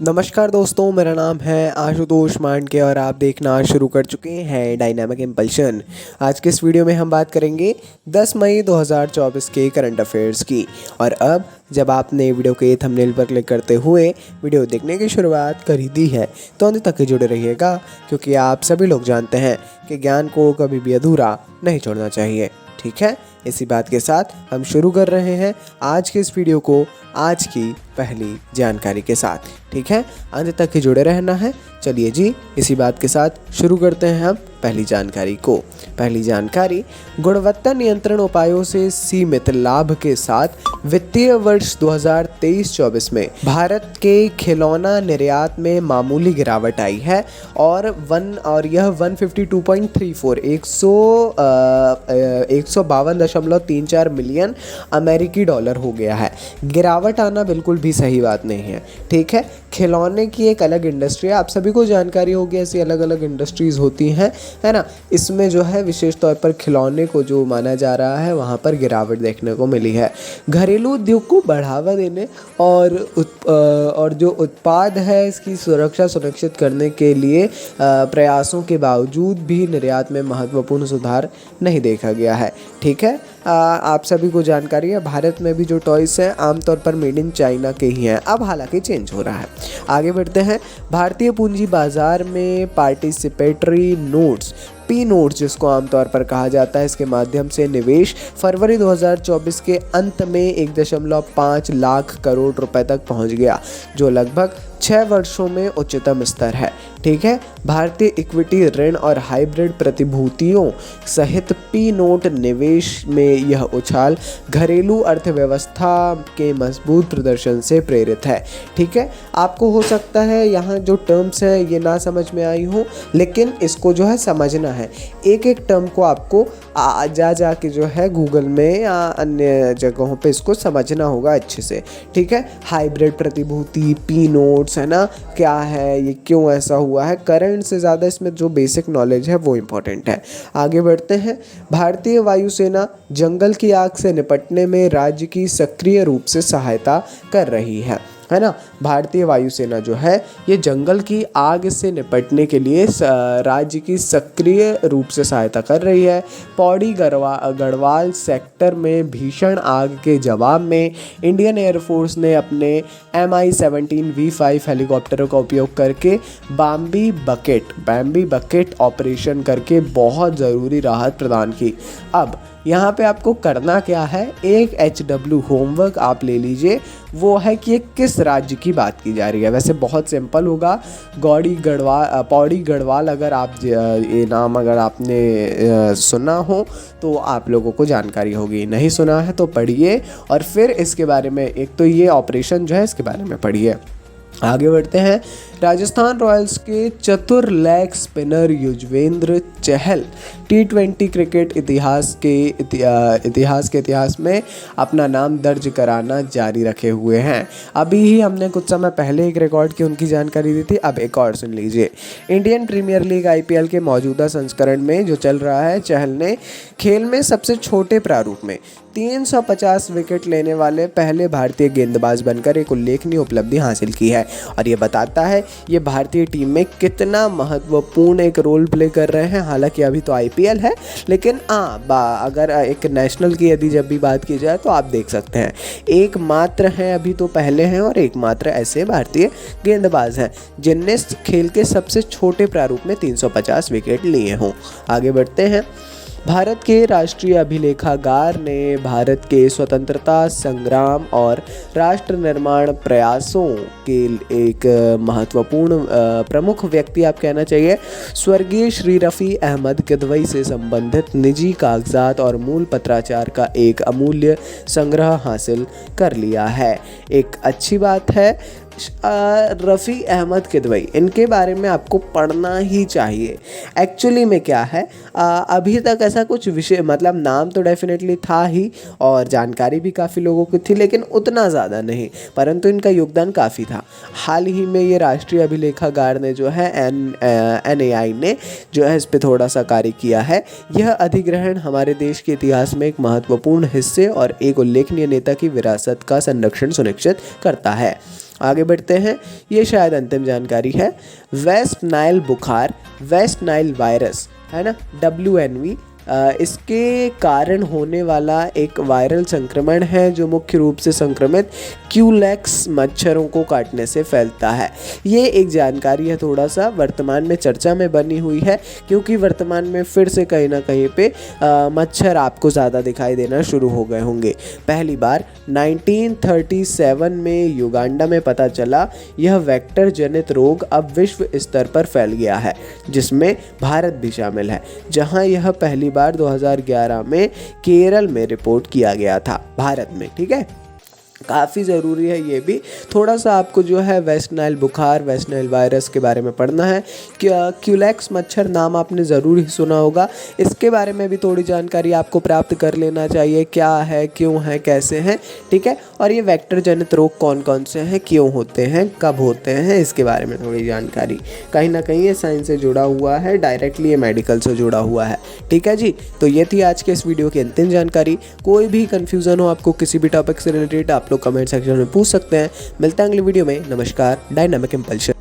नमस्कार दोस्तों, मेरा नाम है आशुतोष मांडके और आप देखना शुरू कर चुके हैं डायनामिक इम्पल्शन। आज के इस वीडियो में हम बात करेंगे 10 मई 2024 के करंट अफेयर्स की। और अब जब आपने वीडियो के थंबनेल पर क्लिक करते हुए वीडियो देखने की शुरुआत कर ही दी है तो अंत तक ही जुड़े रहिएगा, क्योंकि आप सभी लोग जानते हैं कि ज्ञान को कभी भी अधूरा नहीं छोड़ना चाहिए। ठीक है, इसी बात के साथ हम शुरू कर रहे हैं आज के इस वीडियो को आज की पहली जानकारी के साथ। ठीक है, अंत तक ही जुड़े रहना है। चलिए जी, इसी बात के साथ शुरू करते हैं हम पहली जानकारी को। पहली जानकारी, गुणवत्ता नियंत्रण उपायों से सीमित लाभ के साथ वित्तीय वर्ष 2023-24 में भारत के खिलौना निर्यात में मामूली गिरावट आई है और यह 152.34 152.34 मिलियन अमेरिकी डॉलर हो गया है। गिरावट आना बिल्कुल भी सही बात नहीं है। ठीक है, खिलौने की एक अलग इंडस्ट्री है, आप सभी को जानकारी होगी, ऐसी अलग अलग इंडस्ट्रीज़ होती हैं, है ना। इसमें जो है विशेष तौर पर खिलौने को जो माना जा रहा है वहाँ पर गिरावट देखने को मिली है। घरेलू उद्योग को बढ़ावा देने और जो उत्पाद है इसकी सुरक्षा सुनिश्चित करने के लिए प्रयासों के बावजूद भी निर्यात में महत्वपूर्ण सुधार नहीं देखा गया है। ठीक है, आप सभी को जानकारी है, भारत में भी जो टॉयज़ हैं आमतौर पर मेड इन चाइना के ही हैं। अब हालांकि चेंज हो रहा है। आगे बढ़ते हैं। भारतीय पूंजी बाजार में पार्टिसिपेटरी नोट्स, पी नोट्स जिसको आमतौर पर कहा जाता है, इसके माध्यम से निवेश फरवरी 2024 के अंत में 1.5 लाख करोड़ रुपए तक पहुंच गया, जो लगभग 6 वर्षों में उच्चतम स्तर है। ठीक है, भारतीय इक्विटी, ऋण और हाइब्रिड प्रतिभूतियों सहित पी नोट निवेश में यह उछाल घरेलू अर्थव्यवस्था के मजबूत प्रदर्शन से प्रेरित है। ठीक है, आपको हो सकता है यहाँ जो टर्म्स हैं ये ना समझ में आई हो, लेकिन इसको जो है समझना है। एक एक टर्म को आपको जा के जो है गूगल में या अन्य जगहों पे इसको समझना होगा अच्छे से। ठीक है, हाइब्रिड प्रतिभूति, पी नोट्स, है ना, क्या है ये, क्यों ऐसा हुआ है, करंट से ज़्यादा इसमें जो बेसिक नॉलेज है वो इम्पोर्टेंट है। आगे बढ़ते हैं। भारतीय वायुसेना जंगल की आग से निपटने में राज्य की सक्रिय रूप से सहायता कर रही है ना। भारतीय वायुसेना जो है ये जंगल की आग से निपटने के लिए राज्य की सक्रिय रूप से सहायता कर रही है। पौड़ी गढ़वाल सेक्टर में भीषण आग के जवाब में इंडियन एयरफोर्स ने अपने Mi-17V5 हेलीकॉप्टरों का उपयोग करके बम्बी बकेट ऑपरेशन करके बहुत ज़रूरी राहत प्रदान की। अब यहाँ पे आपको करना क्या है, एक HW होमवर्क आप ले लीजिए, वो है कि ये किस राज्य की बात की जा रही है। वैसे बहुत सिंपल होगा, पौड़ी गढ़वाल अगर आप ये नाम अगर आपने सुना हो तो आप लोगों को जानकारी होगी, नहीं सुना है तो पढ़िए और फिर इसके बारे में, एक तो ये ऑपरेशन जो है इसके बारे में पढ़िए। आगे बढ़ते हैं। राजस्थान रॉयल्स के चतुर leg spinner Yuzvendra Chahal T20 cricket इतिहास में अपना नाम दर्ज कराना जारी रखे हुए हैं। अभी ही हमने कुछ समय पहले एक रिकॉर्ड की उनकी जानकारी दी थी, अब एक और सुन लीजिए। इंडियन प्रीमियर लीग IPL के मौजूदा संस्करण में जो चल रहा है, चहल ने खेल में सबसे छोटे प्रारूप में 350 विकेट लेने वाले पहले भारतीय गेंदबाज बनकर एक उल्लेखनीय उपलब्धि हासिल की है। और ये बताता है ये भारतीय टीम में कितना महत्वपूर्ण एक रोल प्ले कर रहे हैं। हालांकि अभी तो IPL है, लेकिन अगर एक नेशनल की यदि जब भी बात की जाए तो आप देख सकते हैं एकमात्र हैं, अभी तो पहले हैं, और एकमात्र ऐसे भारतीय गेंदबाज हैं जिनने खेल के सबसे छोटे प्रारूप में 350 विकेट लिए हों। आगे बढ़ते हैं। भारत के राष्ट्रीय अभिलेखागार ने भारत के स्वतंत्रता संग्राम और राष्ट्र निर्माण प्रयासों के एक महत्वपूर्ण प्रमुख व्यक्ति आप कहना चाहिए, स्वर्गीय श्री रफ़ी अहमद किदवई से संबंधित निजी कागजात और मूल पत्राचार का एक अमूल्य संग्रह हासिल कर लिया है। एक अच्छी बात है। रफ़ी अहमद किदवई, इनके बारे में आपको पढ़ना ही चाहिए। एक्चुअली में क्या है, अभी तक ऐसा कुछ विषय मतलब नाम तो डेफिनेटली था ही और जानकारी भी काफ़ी लोगों की थी, लेकिन उतना ज़्यादा नहीं, परंतु इनका योगदान काफ़ी था। हाल ही में ये राष्ट्रीय अभिलेखागार ने जो है NAI ने जो है इस पर थोड़ा सा कार्य किया है। यह अधिग्रहण हमारे देश के इतिहास में एक महत्वपूर्ण हिस्से और एक उल्लेखनीय नेता की विरासत का संरक्षण सुनिश्चित करता है। आगे बढ़ते हैं, ये शायद अंतिम जानकारी है। वेस्ट नाइल बुखार, वेस्ट नाइल वायरस है ना, WNV, इसके कारण होने वाला एक वायरल संक्रमण है जो मुख्य रूप से संक्रमित क्यूलेक्स मच्छरों को काटने से फैलता है। ये एक जानकारी है थोड़ा सा वर्तमान में चर्चा में बनी हुई है, क्योंकि वर्तमान में फिर से कहीं ना कहीं पे मच्छर आपको ज़्यादा दिखाई देना शुरू हो गए होंगे। पहली बार 1937 में युगांडा में पता चला। यह वेक्टर जनित रोग अब विश्व स्तर पर फैल गया है, जिसमें भारत भी शामिल है, जहां यह पहली बार 2011 में केरल में रिपोर्ट किया गया था भारत में। ठीक है, काफ़ी ज़रूरी है ये भी, थोड़ा सा आपको जो है वेस्ट नाइल बुखार, वेस्ट नाइल वायरस के बारे में पढ़ना है। क्यूलेक्स मच्छर नाम आपने ज़रूर ही सुना होगा, इसके बारे में भी थोड़ी जानकारी आपको प्राप्त कर लेना चाहिए, क्या है, क्यों है, कैसे हैं। ठीक है, और ये वेक्टर जनित रोग कौन कौन से हैं, क्यों होते हैं, कब होते हैं, इसके बारे में थोड़ी जानकारी। कहीं ना कहीं ये साइंस से जुड़ा हुआ है, डायरेक्टली ये मेडिकल से जुड़ा हुआ है। ठीक है जी, तो ये थी आज के इस वीडियो की अंतिम जानकारी। कोई भी कन्फ्यूज़न हो आपको किसी भी टॉपिक से रिलेटेड, आप लोग कमेंट सेक्शन में पूछ सकते हैं। मिलते हैं अगली वीडियो में। नमस्कार, डायनामिक इम्पल्शन।